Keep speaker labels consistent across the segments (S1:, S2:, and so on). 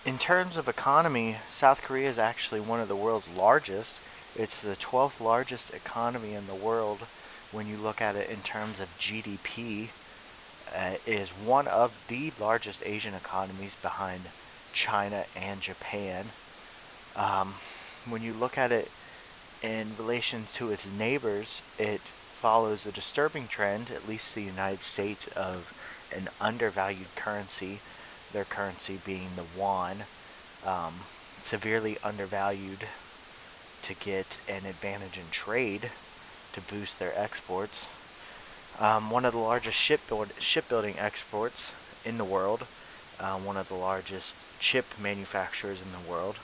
S1: In terms of economy, South Korea is actually one of the world's largest. It's the 12th largest economy in the world when you look at it in terms of GDP. Is one of the largest Asian economies behind China and Japan. Um, when you look at it in relation to its neighbors, it follows a disturbing trend, at least the United States, of an undervalued currency, their currency being the won, um, severely undervalued to get an advantage in trade to boost their exports. One of the largest shipbuilding exports in the world, one of the largest chip manufacturers in the world.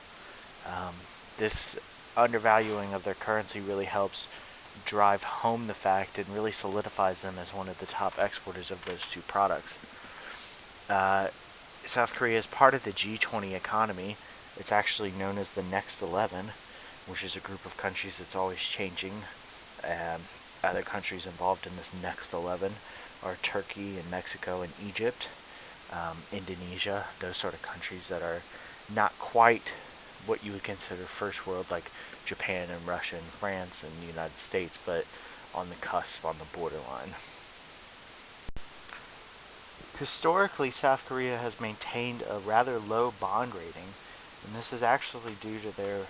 S1: Um, this undervaluing of their currency really helps drive home the fact and really solidifies them as one of the top exporters of those two products. Uh, South Korea is part of the G20 economy. It's actually known as the Next 11, which is a group of countries that's always changing. Other countries involved in this Next 11 are Turkey and Mexico and Egypt, Indonesia, those sort of countries that are not quite what you would consider first world, like Japan and Russia and France and the United States, but on the cusp, on the borderline. Historically, South Korea has maintained a rather low bond rating, and this is actually due to their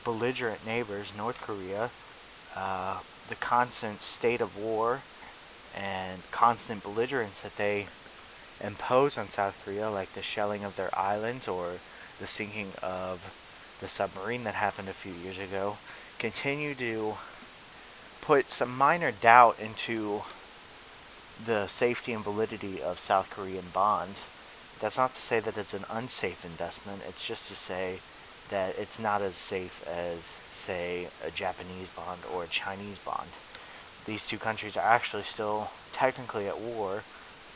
S1: belligerent neighbors, North Korea, the constant state of war and constant belligerence that they impose on South Korea, like the shelling of their islands or the sinking of the submarine that happened a few years ago, continue to put some minor doubt into the safety and validity of South Korean bonds. That's not to say that it's an unsafe investment, it's just to say that it's not as safe as, say, a Japanese bond or a Chinese bond. These two countries are actually still technically at war.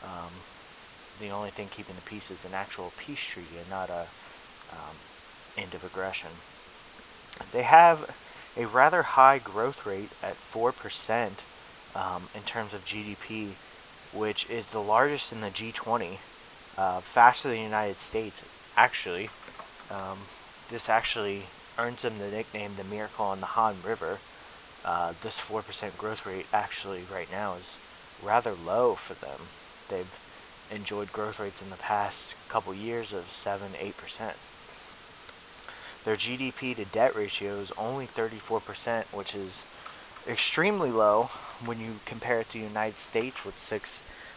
S1: Um, the only thing keeping the peace is an actual peace treaty and not a end of aggression. They have a rather high growth rate at 4% in terms of GDP, which is the largest in the G20, faster than the United States, actually. Um, this actually earns them the nickname the Miracle on the Han River. This 4% growth rate actually right now is rather low for them. They've enjoyed growth rates in the past couple years of 7, 8%. Their GDP to debt ratio is only 34%, which is extremely low when you compare it to the United States,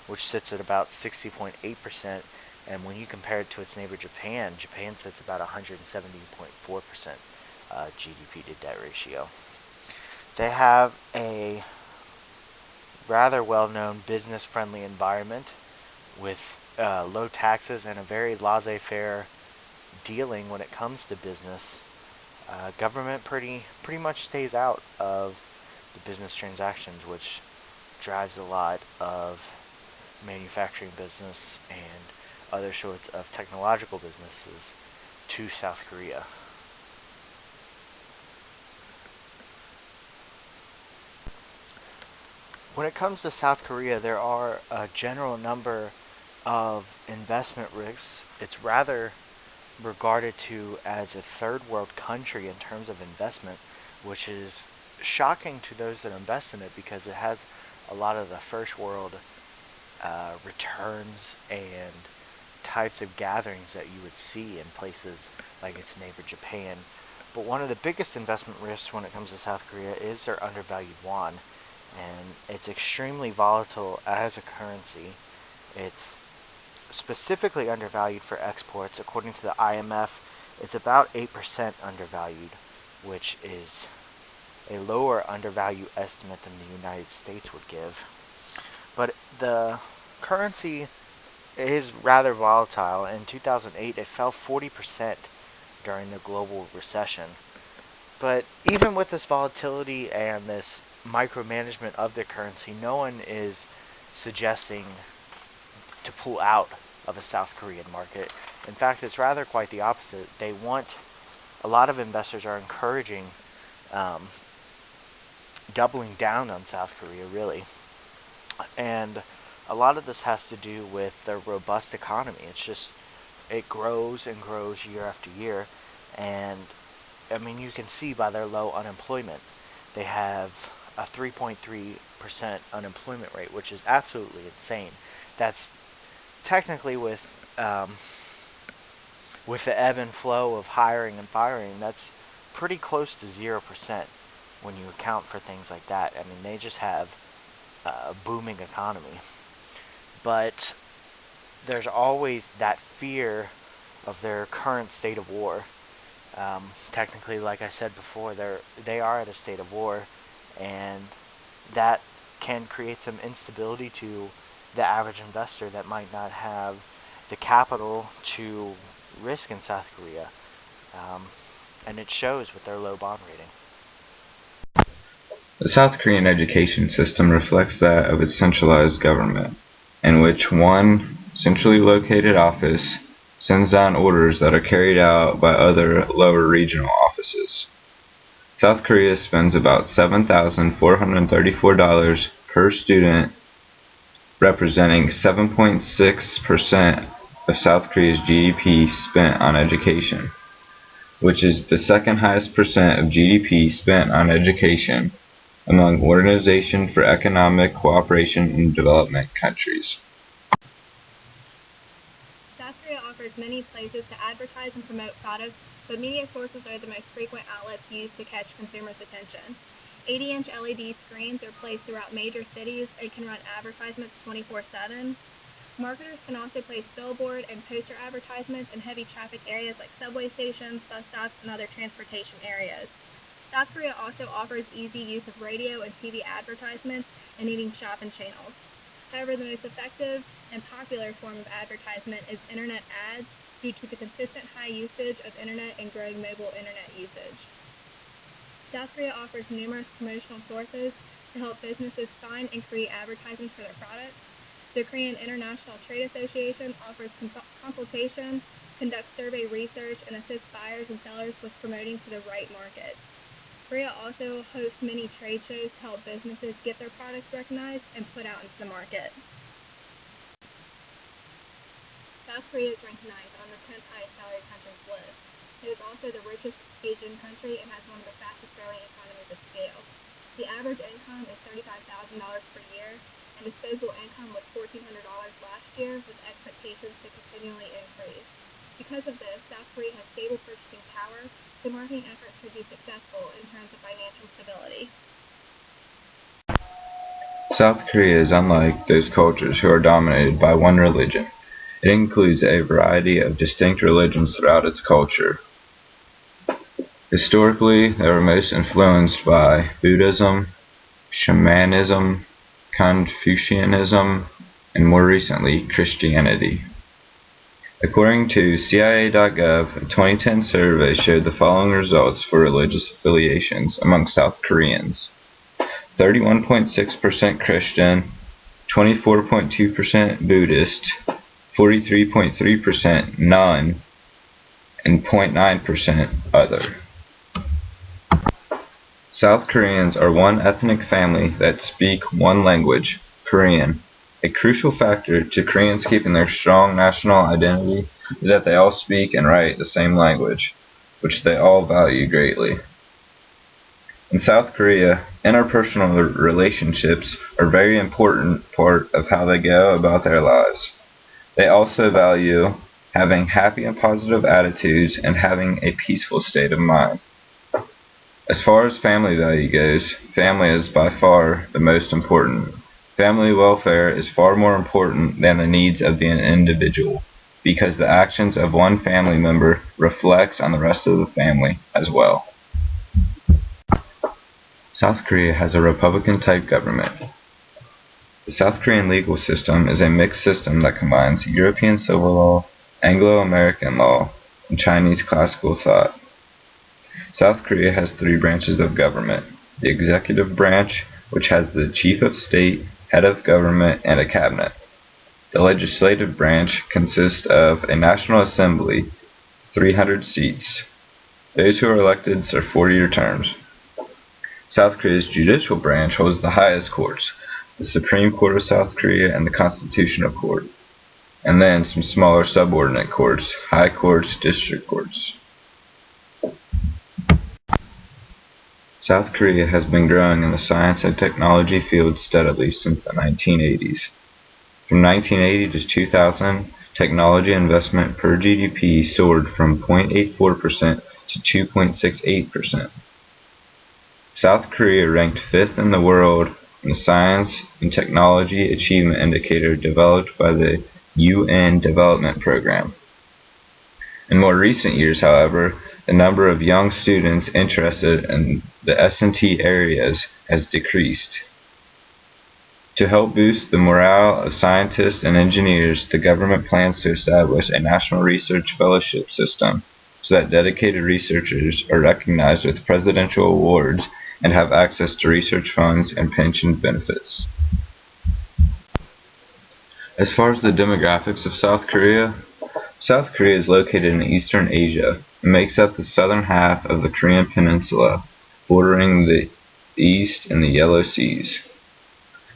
S1: which sits at about 60.8%, and when you compare it to its neighbor Japan, Japan sits about 170.4% GDP to debt ratio. They have a rather well-known business-friendly environment with low taxes and a very laissez-faire dealing when it comes to business. Government pretty much stays out of the business transactions, which drives a lot of manufacturing business and other sorts of technological businesses to South Korea. When it comes to South Korea, there are a general number of investment risks. It's rather regarded to as a third world country in terms of investment, which is shocking to those that invest in it because it has a lot of the first world returns and types of gatherings that you would see in places like its neighbor Japan. But one of the biggest investment risks when it comes to South Korea is their undervalued won, and it's extremely volatile as a currency. It's specifically undervalued for exports. According to the IMF, it's about 8% undervalued, which is a lower undervalue estimate than the United States would give. But the currency is rather volatile. In 2008, it fell 40% during the global recession. But even with this volatility and this micromanagement of the currency, no one is suggesting to pull out of a South Korean market. In fact, it's rather quite the opposite. A lot of investors are encouraging um, doubling down on South Korea, really. And a lot of this has to do with their robust economy. it grows and grows year after year, and I mean, you can see by their low unemployment. They have a 3.3% unemployment rate, which is absolutely insane. That's technically with the ebb and flow of hiring and firing, that's pretty close to 0% when you account for things like that. I mean, they just have a booming economy. But there's always that fear of their current state of war. Technically, like I said before, they are at a state of war, and that can create some instability to the average investor that might not have the capital to risk in South Korea. And it shows with their low bond rating.
S2: The South Korean education system reflects that of its centralized government, in which one centrally located office sends down orders that are carried out by other lower regional offices. South Korea spends about $7,434 per student, representing 7.6% of South Korea's GDP spent on education, which is the second highest percent of GDP spent on education among Organization for Economic Cooperation and Development countries.
S3: South Korea offers many places to advertise and promote products, but media sources are the most frequent outlets used to catch consumers' attention. 80-inch LED screens are placed throughout major cities and can run advertisements 24/7. Marketers can also place billboard and poster advertisements in heavy traffic areas like subway stations, bus stops, and other transportation areas. South Korea also offers easy use of radio and TV advertisements and eating shopping channels. However, the most effective and popular form of advertisement is internet ads due to the consistent high usage of internet and growing mobile internet usage. South Korea offers numerous promotional sources to help businesses find and create advertisements for their products. The Korean International Trade Association offers consultation, conducts survey research, and assists buyers and sellers with promoting to the right market. Korea also hosts many trade shows to help businesses get their products recognized and put out into the market. South Korea is ranked 9th on the 10th highest salary countries list. It is also the richest Asian country and has one of the fastest growing economies of scale. The average income is $35,000 per year, and disposable income was $1,400 last year, with expectations to continually increase. Because of this, South Korea has stable purchasing power, so marketing efforts should be successful in terms of financial stability.
S2: South Korea is unlike those cultures who are dominated by one religion. It includes a variety of distinct religions throughout its culture. Historically, they were most influenced by Buddhism, Shamanism, Confucianism, and more recently, Christianity. According to CIA.gov, a 2010 survey showed the following results for religious affiliations among South Koreans: 31.6% Christian, 24.2% Buddhist, 43.3% none, and 0.9% other. South Koreans are one ethnic family that speak one language, Korean. A crucial factor to Koreans keeping their strong national identity is that they all speak and write the same language, which they all value greatly. In South Korea, interpersonal relationships are a very important part of how they go about their lives. They also value having happy and positive attitudes and having a peaceful state of mind. As far as family value goes, family is by far the most important. Family welfare is far more important than the needs of the individual, because the actions of one family member reflects on the rest of the family as well. South Korea has a Republican-type government. The South Korean legal system is a mixed system that combines European civil law, Anglo-American law, and Chinese classical thought. South Korea has 3 branches of government: the executive branch, which has the chief of state, head of government, and a cabinet. The legislative branch consists of a National Assembly, 300 seats. Those who are elected serve 4-year terms. South Korea's judicial branch holds the highest courts, the Supreme Court of South Korea and the Constitutional Court. and then some smaller subordinate courts, high courts, district courts. South Korea has been growing in the science and technology field steadily since the 1980s. From 1980 to 2000, technology investment per GDP soared from 0.84% to 2.68%. South Korea ranked 5th in the world in the Science and Technology Achievement Indicator developed by the UN Development Program. In more recent years, however, the number of young students interested in the S&T areas has decreased. To help boost the morale of scientists and engineers, the government plans to establish a national research fellowship system so that dedicated researchers are recognized with presidential awards and have access to research funds and pension benefits. As far as the demographics of South Korea is located in Eastern Asia and makes up the southern half of the Korean Peninsula, bordering the east and the Yellow Seas.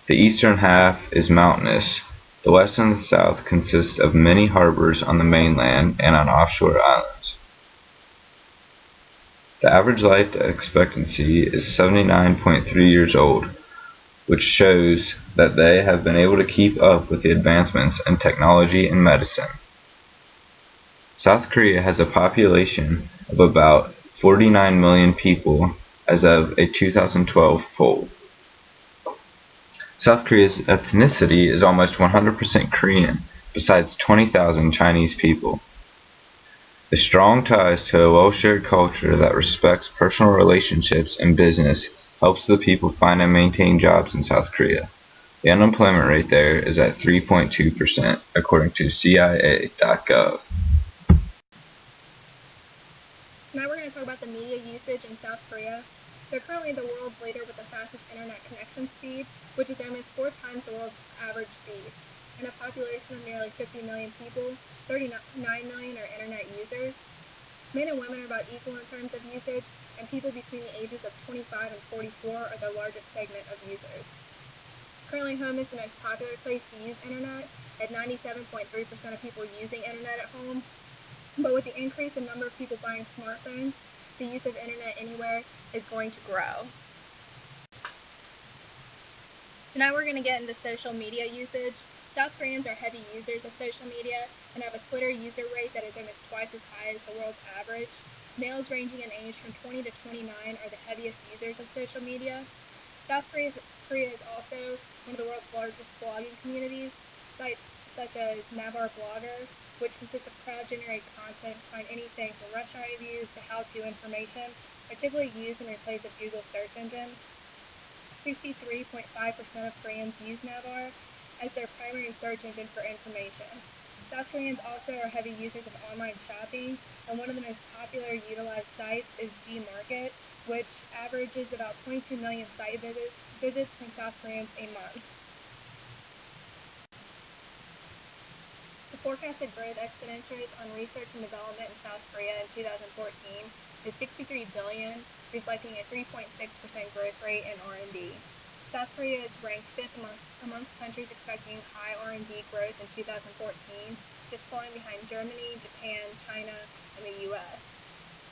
S2: The eastern half is mountainous. The west and the south consist of many harbors on the mainland and on offshore islands. The average life expectancy is 79.3 years old, which shows that they have been able to keep up with the advancements in technology and medicine. South Korea has a population of about 49 million people as of a 2012 poll. South Korea's ethnicity is almost 100% Korean, besides 20,000 Chinese people. The strong ties to a well-shared culture that respects personal relationships and business helps the people find and maintain jobs in South Korea. The unemployment rate there is at 3.2%, according to CIA.gov.
S3: Now we're going to talk about the media usage in South Korea. They're currently the world's leader with the fastest internet connection speed, which is almost 4 times the world's average speed. In a population of nearly 50 million people, 39 million are internet users. Men and women are about equal in terms of usage, and people between the ages of 25 and 44 are the largest segment of users. Currently, home is the most popular place to use internet, at 97.3% of people using internet at home. But with the increase in number of people buying smartphones, the use of internet anywhere is going to grow. So now we're going to get into social media usage. South Koreans are heavy users of social media and have a Twitter user rate that is almost twice as high as the world's average. Males ranging in age from 20 to 29 are the heaviest users of social media. South Korea is also one of the world's largest blogging communities. Sites such as Navar Blogger, which consists of crowd-generated content to find anything from restaurant reviews to how-to information, are typically used in place of Google search engine. 63.5% of Koreans use Navar as their primary search engine for information. South Koreans also are heavy users of online shopping, and one of the most popular utilized sites is Gmarket, which averages about 22 million site visits from South Koreans a month. The forecasted growth exponential rate on research and development in South Korea in 2014 is $63 billion, reflecting a 3.6% growth rate in R&D. South Korea is ranked 5th amongst countries expecting high R&D growth in 2014, just falling behind Germany, Japan, China, and the U.S.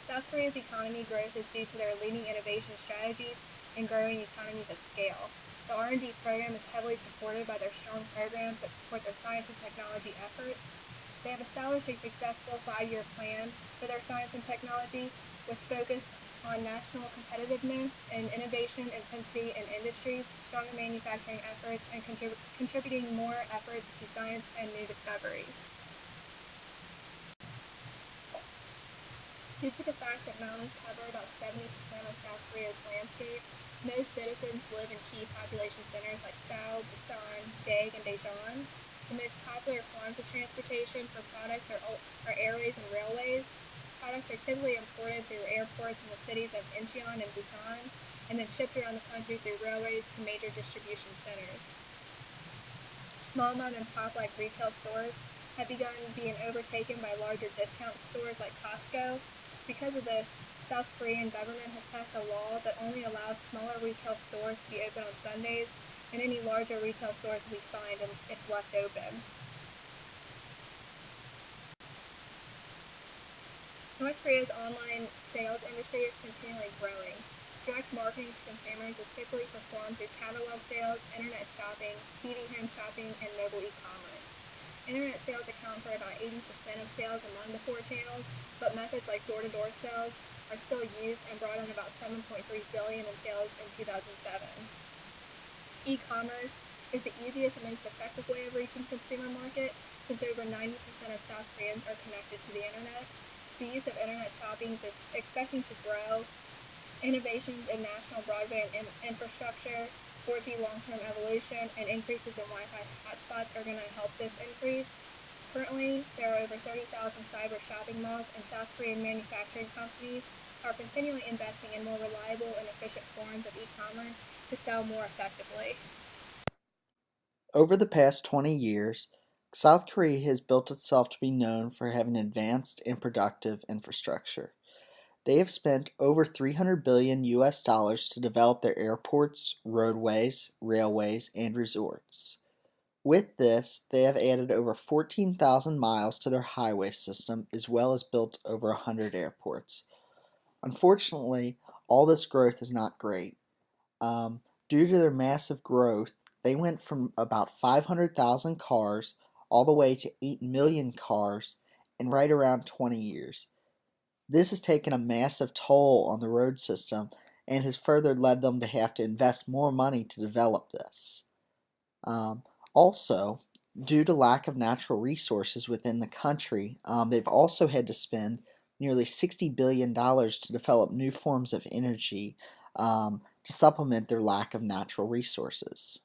S3: South Korea's economy growth is due to their leading innovation strategies and growing economies of scale. The R&D program is heavily supported by their strong programs that support their science and technology efforts. They have established a successful 5-year plan for their science and technology with focus on national competitiveness and innovation intensity in industries, stronger manufacturing efforts, and contributing more efforts to science and new discoveries. Due to the fact that mountains cover about 70% of South Korea's landscape, most citizens live in key population centers like Seoul, Busan, Daegu, and Daejeon. The most popular forms of transportation for products are airways and railways. Products are typically imported through airports in the cities of Incheon and Busan, and then shipped around the country through railways to major distribution centers. Small mom-and-pop like retail stores have begun being overtaken by larger discount stores like Costco. Because of this, South Korean government has passed a law that only allows smaller retail stores to be open on Sundays, and any larger retail stores will be fined if left open. North Korea's online sales industry is continually growing. Direct marketing to consumers is typically performed through catalog sales, internet shopping, TV home shopping, and mobile e-commerce. Internet sales account for about 80% of sales among the four channels, but methods like door-to-door sales are still used and brought in about $7.3 billion in sales in 2007. E-commerce is the easiest and most effective way of reaching consumer market, since over 90% of South Koreans are connected to the internet. The use of internet shopping is expecting to grow. Innovations in national broadband infrastructure, 4G long-term evolution, and increases in Wi-Fi hotspots are going to help this increase. Currently, there are over 30,000 cyber shopping malls, and South Korean manufacturing companies are continually investing in more reliable and efficient forms of e-commerce to sell more effectively.
S4: Over the past 20 years, South Korea has built itself to be known for having advanced and productive infrastructure. They have spent over $300 billion to develop their airports, roadways, railways, and resorts. With this, they have added over 14,000 miles to their highway system, as well as built over 100 airports. Unfortunately, all this growth is not great. Due to their massive growth, they went from about 500,000 cars all the way to 8 million cars in right around 20 years. This has taken a massive toll on the road system and has further led them to have to invest more money to develop this. Also, due to lack of natural resources within the country, they've also had to spend nearly $60 billion to develop new forms of energy to supplement their lack of natural resources.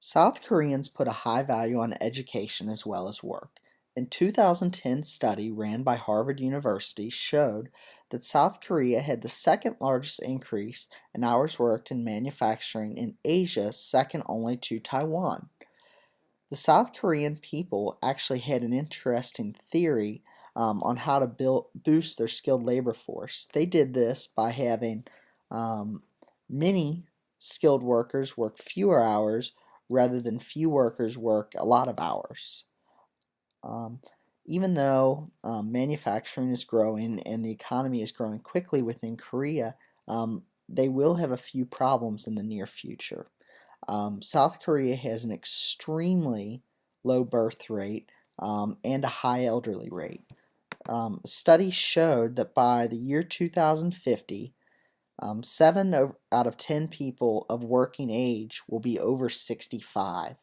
S4: South Koreans put a high value on education as well as work. A 2010 study ran by Harvard University showed that South Korea had the second largest increase in hours worked in manufacturing in Asia, second only to Taiwan. The South Korean people actually had an interesting theory on how to boost their skilled labor force. They did this by having many skilled workers work fewer hours rather than few workers work a lot of hours. Even though manufacturing is growing and the economy is growing quickly within Korea, they will have a few problems in the near future. South Korea has an extremely low birth rate and a high elderly rate. Studies showed that by the year 2050, 7 out of 10 people of working age will be over 65.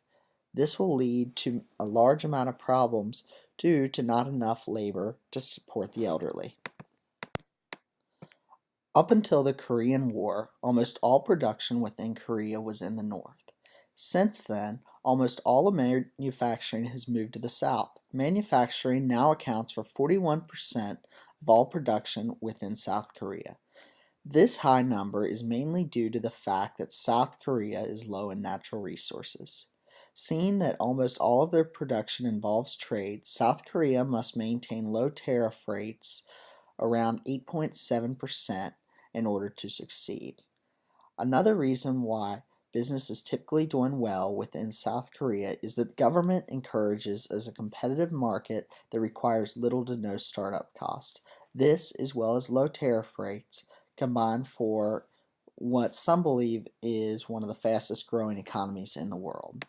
S4: This will lead to a large amount of problems due to not enough labor to support the elderly. Up until the Korean War, almost all production within Korea was in the north. Since then, almost all of manufacturing has moved to the south. Manufacturing now accounts for 41% of all production within South Korea. This high number is mainly due to the fact that South Korea is low in natural resources. Seeing that almost all of their production involves trade, South Korea must maintain low tariff rates around 8.7% in order to succeed. Another reason why business is typically doing well within South Korea is that the government encourages as a competitive market that requires little to no startup cost. This, as well as low tariff rates, combine for what some believe is one of the fastest growing economies in the world.